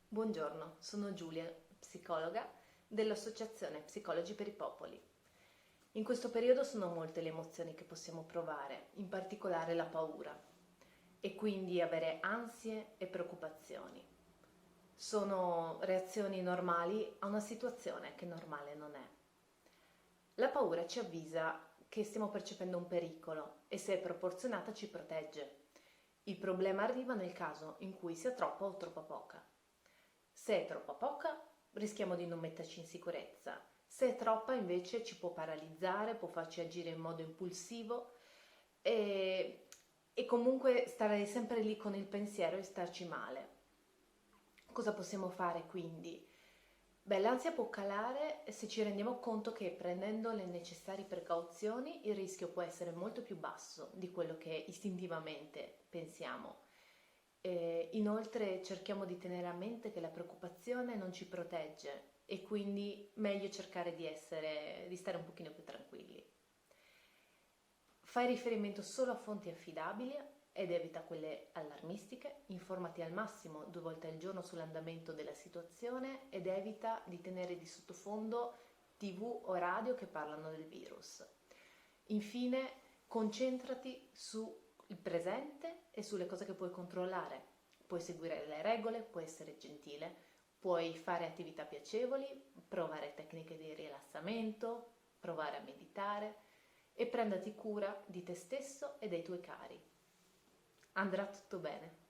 Buongiorno, sono Giulia, psicologa dell'Associazione Psicologi per i Popoli. In questo periodo sono molte le emozioni che possiamo provare, in particolare la paura, e quindi avere ansie e preoccupazioni. Sono reazioni normali a una situazione che normale non è. La paura ci avvisa che stiamo percependo un pericolo e, se è proporzionata, ci protegge. Il problema arriva nel caso in cui sia troppa o troppo poca. Se è troppo poca, rischiamo di non metterci in sicurezza. Se è troppa, invece, ci può paralizzare, può farci agire in modo impulsivo e comunque stare sempre lì con il pensiero e starci male. Cosa possiamo fare quindi? Beh, l'ansia può calare se ci rendiamo conto che, prendendo le necessarie precauzioni, il rischio può essere molto più basso di quello che istintivamente pensiamo. Inoltre cerchiamo di tenere a mente che la preoccupazione non ci protegge e quindi meglio cercare di stare un pochino più tranquilli. Fai riferimento solo a fonti affidabili ed evita quelle allarmistiche, informati al massimo 2 volte al giorno sull'andamento della situazione ed evita di tenere di sottofondo TV o radio che parlano del virus. Infine, concentrati sul presente e sulle cose che puoi controllare. Puoi seguire le regole, puoi essere gentile, puoi fare attività piacevoli, provare tecniche di rilassamento, provare a meditare e prendati cura di te stesso e dei tuoi cari. Andrà tutto bene.